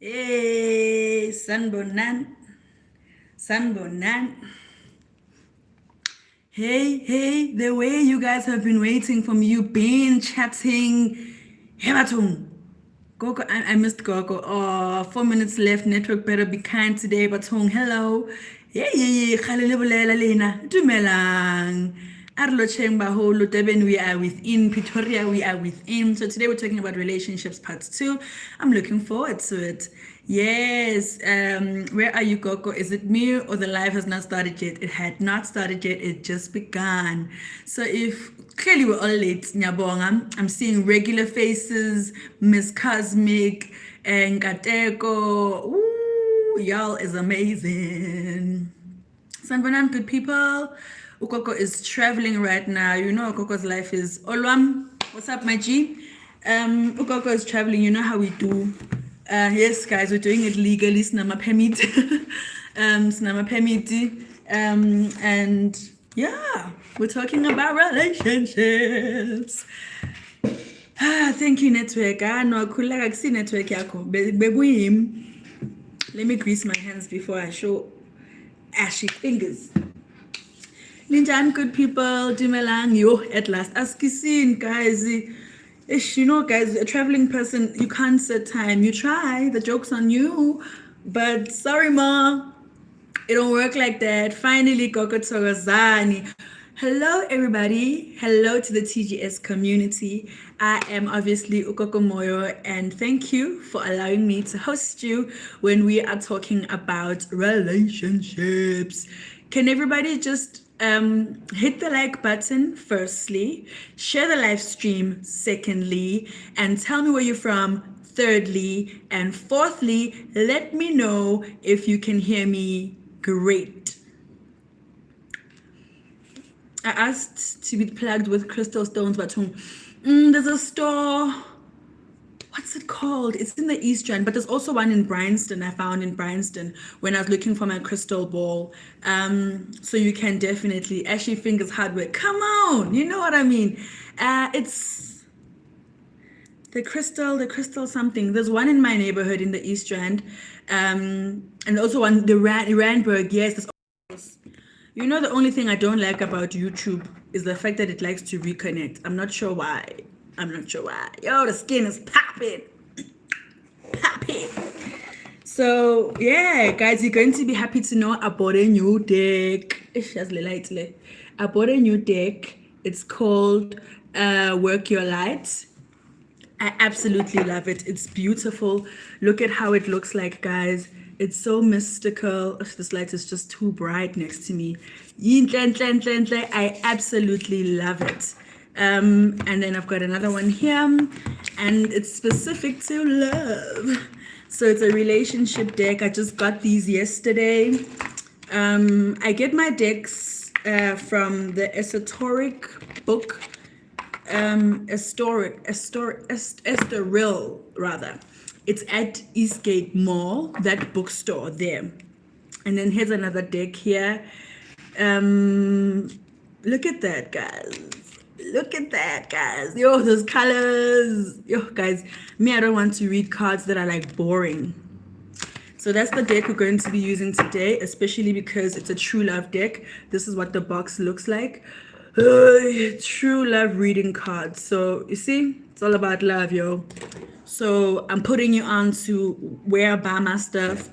Hey, Sanbonan, Sanbonan. Hey, the way you guys have been waiting for me, you've been chatting. Hebatung. Gogo, I missed Gogo. Oh, 4 minutes left. Network better be kind today. Batung, hello. Yeah. Khalele bolela lena. Dumelang. Arlo Chemba Holo, Deben, we are within. Pretoria, we are within. So today we're talking about relationships part 2. I'm looking forward to it. Yes. Where are you, Gogo? Is it me or the live has not started yet? It had not started yet. It just begun. So if clearly we're all late, Nyabonga. I'm seeing regular faces, Miss Cosmic, and Kateko. Ooh, y'all is amazing. Sanbonan, good people. Ukoko is traveling right now. You know Ukoko's life is Olwam. What's up, my G? Ukoko is traveling. You know how we do. Yes, guys, we're doing it legally. Snama permit. Snama permit. And yeah, we're talking about relationships. Thank you, network. No, I see network yako. Let me grease my hands before I show ashy fingers. Ninjan, good people, Dimelang, yo, at last. Askisin, guys. Ish, you know, guys, a traveling person, you can't set time. You try, the joke's on you. But sorry, ma, it don't work like that. Finally, Gogo Torozani. Hello, everybody. Hello to the TGS community. I am obviously Ukoko Moyo, and thank you for allowing me to host you when we are talking about relationships. Can everybody just hit the like button firstly, share the live stream secondly, and tell me where you're from thirdly, and fourthly, let me know if you can hear me great. I asked to be plugged with crystal stones, but there's a store. What's it called? It's in the East End, but there's also one in Bryanston. I found in Bryanston when I was looking for my crystal ball. So you can definitely, Ashy Fingers Hardware. Come on, you know what I mean. It's the crystal something. There's one in my neighborhood in the East End, and also one the Randburg. Yes, there's. You know, the only thing I don't like about YouTube is the fact that it likes to reconnect. I'm not sure why. Yo, the skin is popping. So, yeah, guys, you're going to be happy to know I bought a new deck. I bought a new deck. It's called Work Your Light. I absolutely love it. It's beautiful. Look at how it looks like, guys. It's so mystical. Ugh, this light is just too bright next to me. I absolutely love it. And then I've got another one here, and it's specific to love. So it's a relationship deck. I just got these yesterday. I get my decks from the esoteric book, Estoril rather. It's at Eastgate Mall, that bookstore there. And then here's another deck here. Look at that, guys. Yo, those colors. Yo, guys, me, I don't want to read cards that are like boring. So that's the deck we're going to be using today, especially because it's a true love deck. This is what the box looks like. True love reading cards. So you see, it's all about love, yo. So I'm putting you on to where I buy my stuff,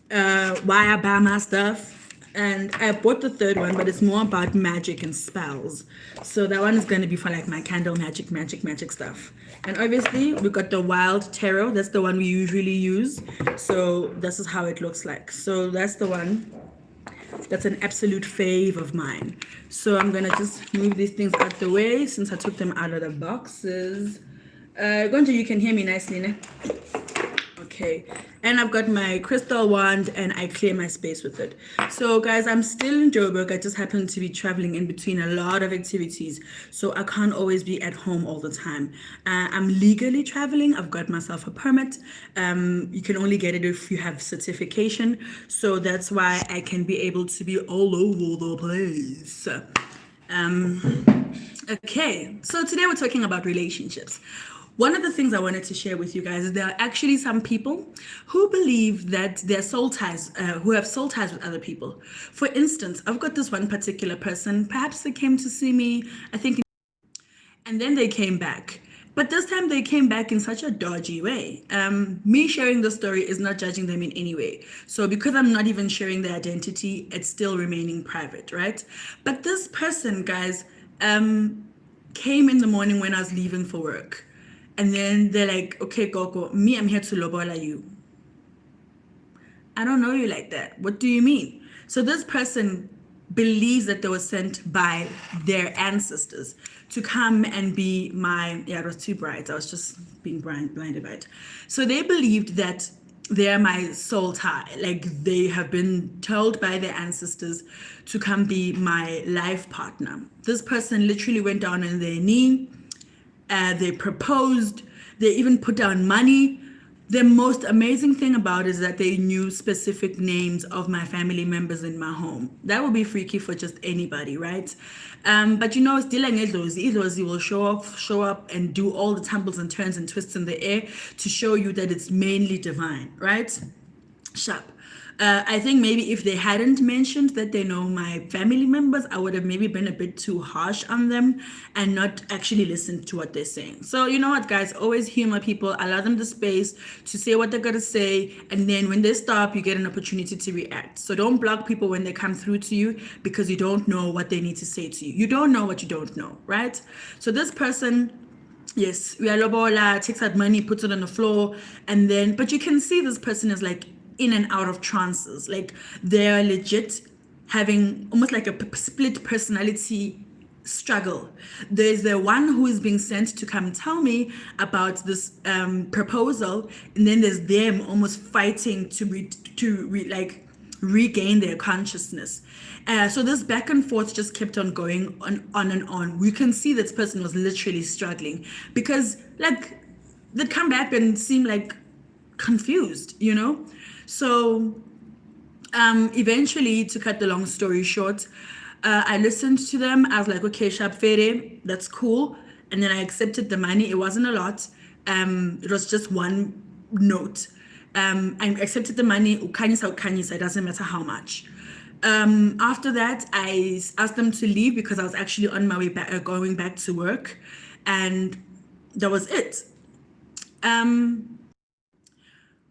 why I buy my stuff. And I bought the third one, but it's more about magic and spells. So that one is going to be for like my candle magic stuff. And obviously we got the wild tarot. That's the one we usually use. So this is how it looks like. So that's the one. That's an absolute fave of mine. So I'm going to just move these things out the way since I took them out of the boxes. Gonja, you can hear me nicely, ne? Okay. And I've got my crystal wand and I clear my space with it. So guys, I'm still in Joburg. I just happen to be traveling in between a lot of activities. So I can't always be at home all the time. I'm legally traveling. I've got myself a permit. You can only get it if you have certification. So that's why I can be able to be all over the place. Okay, so today we're talking about relationships. one of the things I wanted to share with you guys is there are actually some people who believe that they're soul ties, who have soul ties with other people. For instance, I've got this one particular person, perhaps they came to see me, I think, and then they came back. But this time they came back in such a dodgy way. Me sharing the story is not judging them in any way. So because I'm not even sharing their identity, it's still remaining private, right? But this person, guys, came in the morning when I was leaving for work. And then they're like, okay, Gogo, me, I'm here to lobola you. I don't know you like that. What do you mean? So this person believes that they were sent by their ancestors to come and be my, it was two brides. I was just being blinded by it. So they believed that they're my soul tie. Like they have been told by their ancestors to come be my life partner. This person literally went down on their knee. They proposed. They even put down money. The most amazing thing about it is that they knew specific names of my family members in my home. That would be freaky for just anybody, right? But you know, still Idlozi will show up and do all the tumbles and turns and twists in the air to show you that it's mainly divine, right? Sharp. I think maybe if they hadn't mentioned that they know my family members, I would have maybe been a bit too harsh on them and not actually listened to what they're saying. So you know what, guys, always humor people, allow them the space to say what they're gonna say, and then when they stop, you get an opportunity to react. So don't block people when they come through to you because you don't know what they need to say to you. You don't know what you don't know, right? So this person, yes, we are lobola, takes out money, puts it on the floor, and then, but you can see this person is like in and out of trances. Like they're legit having almost like a split personality struggle. There's the one who is being sent to come tell me about this proposal, and then there's them almost fighting to regain their consciousness. So this back and forth just kept on going on and on. We can see this person was literally struggling because like they'd come back and seem like confused, you know? So eventually, to cut the long story short, I listened to them. I was like, okay, sharp fere, that's cool. And then I accepted the money. It wasn't a lot. It was just one note. I accepted the money. Ukanyisa, it doesn't matter how much. After that, I asked them to leave because I was actually on my way back, going back to work. And that was it.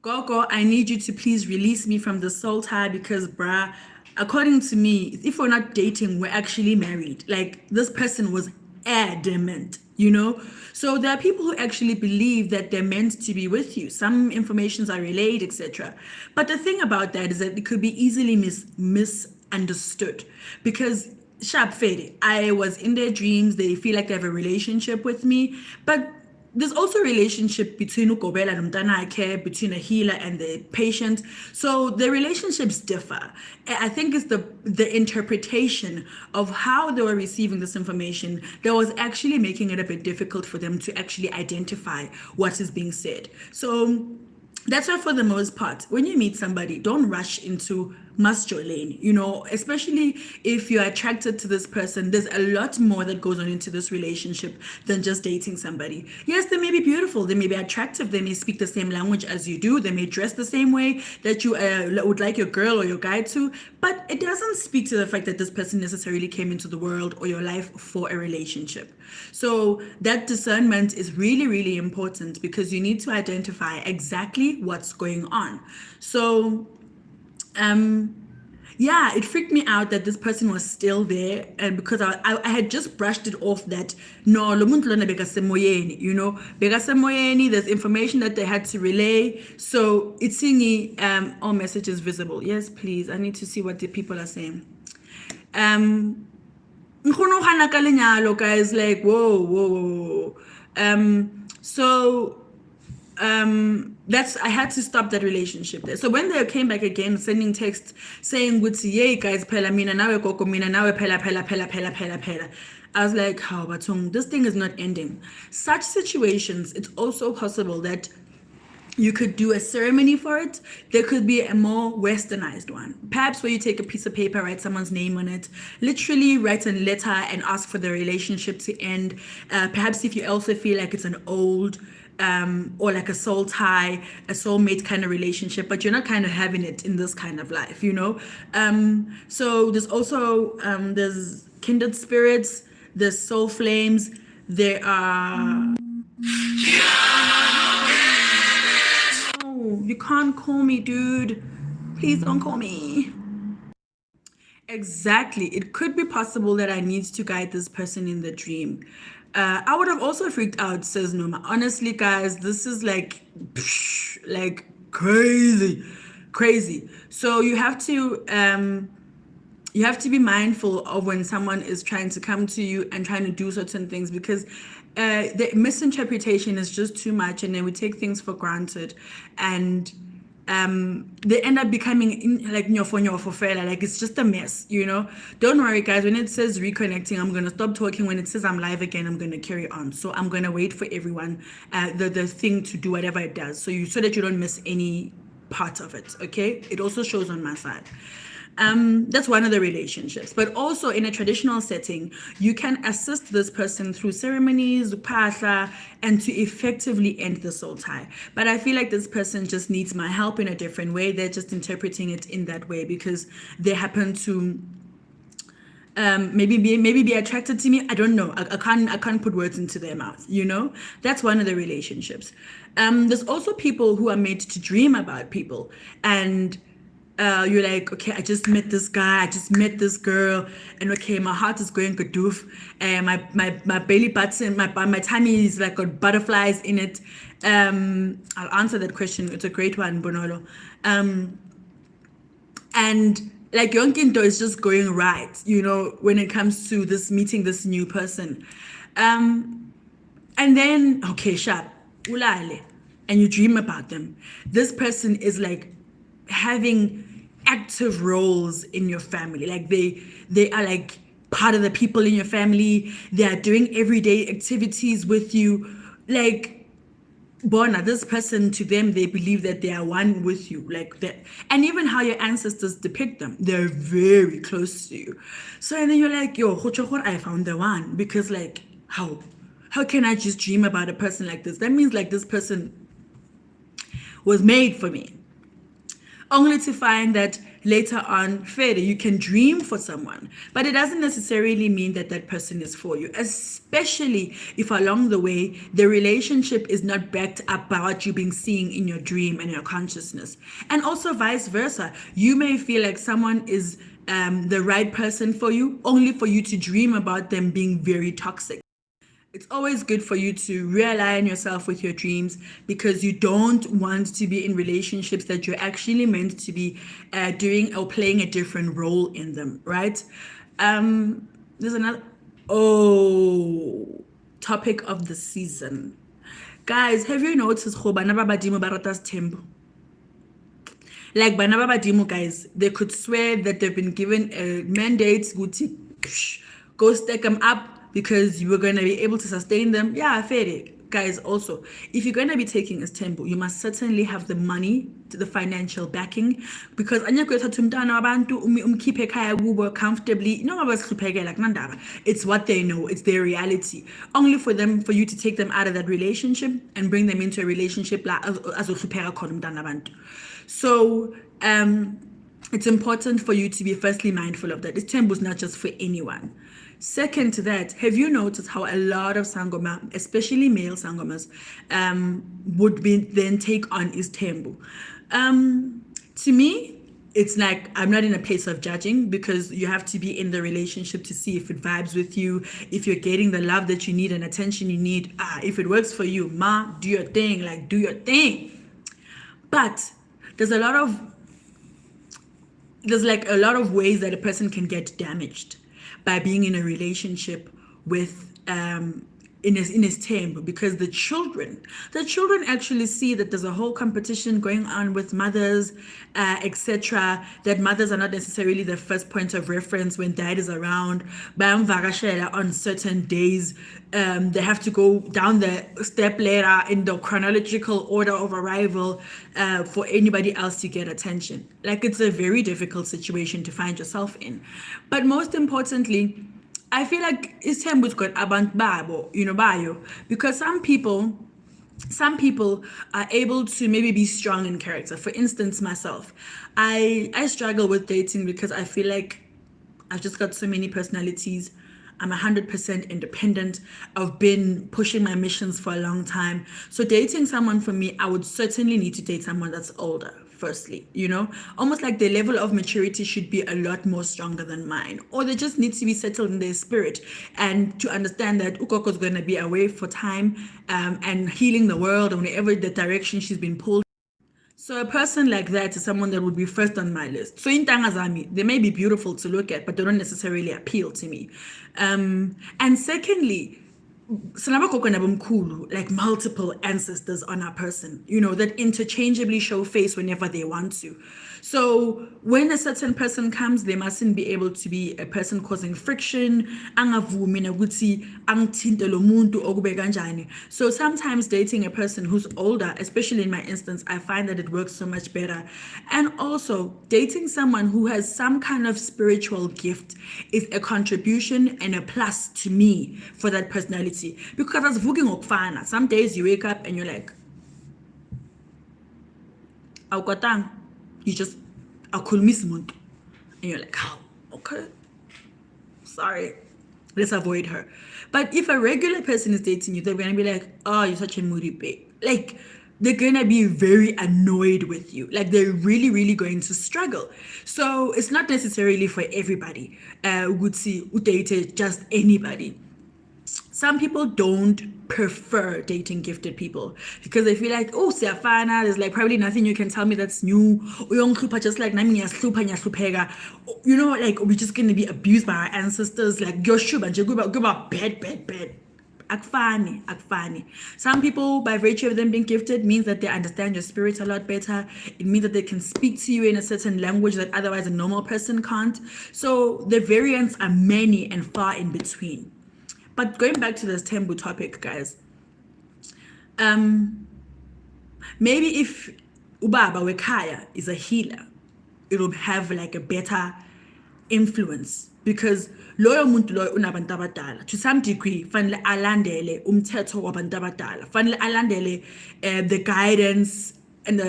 Gogo, I need you to please release me from the soul tie because, bruh, according to me, if we're not dating, we're actually married. Like, this person was adamant, you know? So there are people who actually believe that they're meant to be with you. Some informations are relayed, etc. But the thing about that is that it could be easily misunderstood because sharp fade, I was in their dreams. They feel like they have a relationship with me, but there's also a relationship between Ukobela and Mtanake, between a healer and the patient. So the relationships differ. I think it's the interpretation of how they were receiving this information that was actually making it a bit difficult for them to actually identify what is being said. So that's why for the most part, when you meet somebody, don't rush into masculine, you know, especially if you're attracted to this person. There's a lot more that goes on into this relationship than just dating somebody. Yes, they may be beautiful, they may be attractive, they may speak the same language as you do, they may dress the same way that you would like your girl or your guy to, but it doesn't speak to the fact that this person necessarily came into the world or your life for a relationship. So that discernment is really, really important because you need to identify exactly what's going on. So yeah, it freaked me out that this person was still there, and because I had just brushed it off that no, lo muntu lona bekasemoyeni, you know, bekasemoyeni, there's information that they had to relay. So it's seeing all messages visible. Yes, please, I need to see what the people are saying. Guys, like whoa. So that's, I had to stop that relationship there. So when they came back again, sending texts saying, "Yay guys, phela mina nawe gogo, mina nawe phela." I was like, how batung, this thing is not ending. Such situations, it's also possible that you could do a ceremony for it. There could be a more westernized one. Perhaps where you take a piece of paper, write someone's name on it, literally write a letter and ask for the relationship to end. Perhaps if you also feel like it's an old or like a soul tie, a soulmate kind of relationship, but you're not kind of having it in this kind of life, you know? So there's also, there's kindred spirits, there's soul flames, there are... Oh, you can't call me, dude. Please don't call me. Exactly. It could be possible that I need to guide this person in the dream. I would have also freaked out, says Noma. Honestly, guys, this is like, like crazy, crazy. So you have to be mindful of when someone is trying to come to you and trying to do certain things, because the misinterpretation is just too much, and then we take things for granted, and they end up becoming like nyofo fella, like it's just a mess, you know. Don't worry, guys. When it says reconnecting, I'm gonna stop talking. When it says I'm live again, I'm gonna carry on. So I'm gonna wait for everyone, the thing to do whatever it does, so that you don't miss any part of it. Okay, it also shows on my side. That's one of the relationships. But also in a traditional setting, you can assist this person through ceremonies, phahla, and to effectively end the soul tie. But I feel like this person just needs my help in a different way. They're just interpreting it in that way because they happen to maybe be attracted to me. I don't know. I can't put words into their mouth, you know. That's one of the relationships. There's also people who are made to dream about people, and you're like, okay, I just met this guy, I just met this girl, and okay, my heart is going gadoof, and my belly button, my tummy is like got butterflies in it. I'll answer that question. It's a great one, Bonolo. And like Yonkinto is just going right, you know, when it comes to this meeting this new person. And then, okay, sharp, ulale, and you dream about them. This person is like having active roles in your family. Like they are like part of the people in your family. They are doing everyday activities with you. Like, Bona, this person, to them, they believe that they are one with you, like that. And even how your ancestors depict them, they're very close to you. So, and then you're like, yo, I found the one. Because like, how can I just dream about a person like this? That means like this person was made for me. Only to find that later on, Fede, you can dream for someone, but it doesn't necessarily mean that that person is for you, especially if along the way, the relationship is not backed up by what you've been seeing in your dream and your consciousness. And also vice versa. You may feel like someone is the right person for you, only for you to dream about them being very toxic. It's always good for you to realign yourself with your dreams, because you don't want to be in relationships that you're actually meant to be doing or playing a different role in them, right? There's another topic of the season. Guys, have you noticed bana ba badimo ba rata tempo? Like bana ba badimo, guys, they could swear that they've been given a mandate, go stack them up, because you were going to be able to sustain them. Yeah, fair. Guys, also, if you're going to be taking as tempo, you must certainly have the money, the financial backing, because comfortably, it's what they know, it's their reality. Only for you to take them out of that relationship and bring them into a relationship. So it's important for you to be firstly mindful of that. This tempo is not just for anyone. Second to that, have you noticed how a lot of sangoma, especially male sangomas, would be then take on is tempo? To me, it's like I'm not in a place of judging, because you have to be in the relationship to see if it vibes with you, if you're getting the love that you need and attention you need. If it works for you, do your thing, like do your thing. But there's like a lot of ways that a person can get damaged by being in a relationship with in his tempo, because the children actually see that there's a whole competition going on with mothers, etc. That mothers are not necessarily the first point of reference when dad is around. On certain days, they have to go down the step ladder in the chronological order of arrival for anybody else to get attention. Like, it's a very difficult situation to find yourself in. But most importantly, I feel like it's time with got abantu babo, bayo, because some people some people are able to maybe be strong in character. For instance, myself, I struggle with dating because I feel like I've just got so many personalities. I'm 100% independent. I've been pushing my missions for a long time. So dating someone, for me, I would certainly need to date someone that's older, firstly, almost like their level of maturity should be a lot more stronger than mine, or they just need to be settled in their spirit and to understand that Ukoko is going to be away for time, and healing the world or whatever the direction she's been pulled. So a person like that is someone that would be first on my list. So in Tangazami, they may be beautiful to look at, but they don't necessarily appeal to me. And secondly, like multiple ancestors on a person, that interchangeably show face whenever they want to. So when a certain person comes, they mustn't be able to be a person causing friction. So sometimes dating a person who's older, especially in my instance, I find that it works so much better. And also dating someone who has some kind of spiritual gift is a contribution and a plus to me for that personality. Because as some days you wake up and you're like, you just akhulumisa umuntu, and you're like, oh, okay, sorry, let's avoid her. But if a regular person is dating you, they're gonna be like, oh, you're such a moody babe. Like, they're gonna be very annoyed with you. Like, they're really, really going to struggle. So it's not necessarily for everybody. Would see date just anybody. Some people don't prefer dating gifted people because they feel like, oh, siyafana, there's like probably nothing you can tell me that's new. Just like nami ngiyahlupa. Like we're just gonna be abused by our ancestors. Like Yoshuba, bad. Akfani. Some people, by virtue of them being gifted, means that they understand your spirit a lot better. It means that they can speak to you in a certain language that otherwise a normal person can't. So the variants are many and far in between. But going back to this Tembu topic, guys, maybe if Ubaba Wekaya is a healer, it'll have like a better influence because loyo muntu loyo unabantu abadala. To some degree, fanele alandele umthetho wabantu abadala. Fanele alandele the guidance and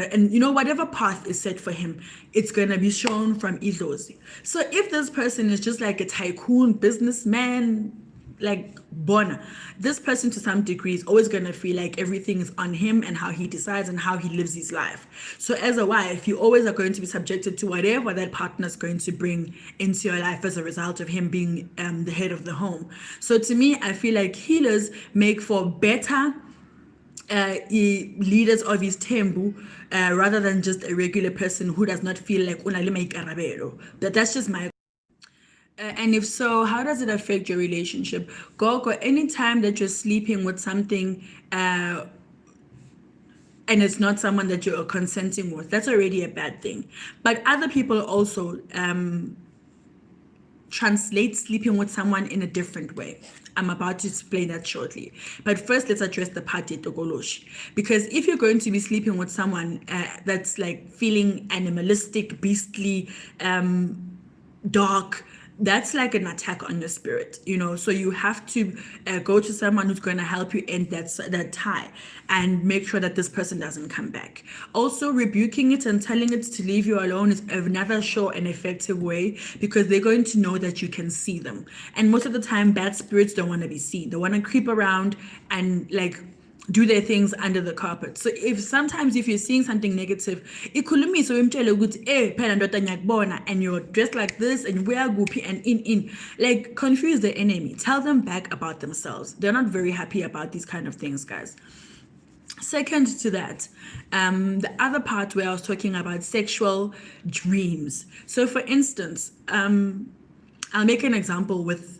whatever path is set for him, it's gonna be shown from Idlozi. So if this person is just like a tycoon businessman, like Bona, this person to some degree is always going to feel like everything is on him and how he decides and how he lives his life. So as a wife, you always are going to be subjected to whatever that partner is going to bring into your life as a result of him being the head of the home. So to me, I feel like healers make for better leaders of his tembu rather than just a regular person who does not feel like that's just my. And if so, how does it affect your relationship? Gogo, anytime that you're sleeping with something and it's not someone that you're consenting with, that's already a bad thing. But other people also translate sleeping with someone in a different way. I'm about to explain that shortly. But first, let's address the party togoloshi. Because if you're going to be sleeping with someone that's like feeling animalistic, beastly, dark, that's like an attack on your spirit, so you have to go to someone who's going to help you end that tie and make sure that this person doesn't come back. Also, rebuking it and telling it to leave you alone is another sure and effective way because they're going to know that you can see them. And most of the time, bad spirits don't want to be seen. They want to creep around and like do their things under the carpet. So if you're seeing something negative, and you're dressed like this and wear goopy and in like confuse the enemy. Tell them back about themselves. They're not very happy about these kind of things, guys. Second to that, the other part where I was talking about sexual dreams. So for instance, I'll make an example with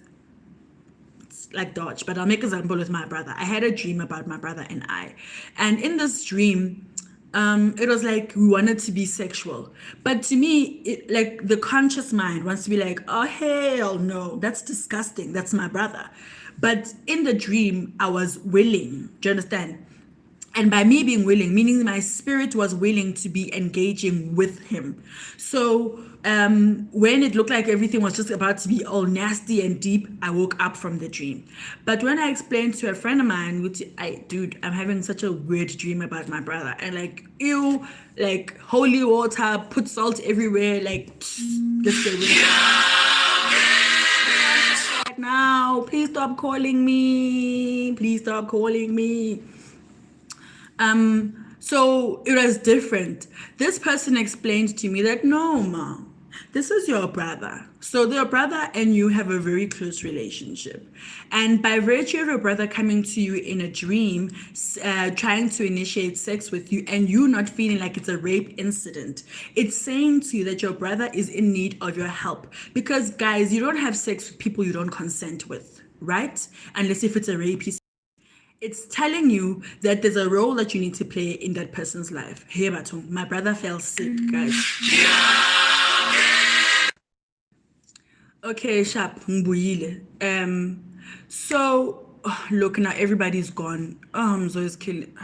like Dodge, but I'll make an example with my brother. I had a dream about my brother and I. And in this dream, it was like we wanted to be sexual. But to me, like the conscious mind wants to be like, oh, hell no, that's disgusting. That's my brother. But in the dream, I was willing. Do you understand? And by me being willing, meaning my spirit was willing to be engaging with him. So when it looked like everything was just about to be all nasty and deep, I woke up from the dream. But when I explained to a friend of mine, which dude, I'm having such a weird dream about my brother, and like, ew, like holy water, put salt everywhere, like, let's get rid of it right now. Please stop calling me. Please stop calling me. So it was different. This person explained to me that no, ma, this is your brother. So your brother and you have a very close relationship. And by virtue of your brother coming to you in a dream, trying to initiate sex with you, and you not feeling like it's a rape incident, it's saying to you that your brother is in need of your help. Because, guys, you don't have sex with people you don't consent with, right? Unless if it's a rape, it's telling you that there's a role that you need to play in that person's life. Hey, Bato, my brother fell sick, guys. Okay, sharp, ngibuyile. So look, now everybody's gone. I'm so killing.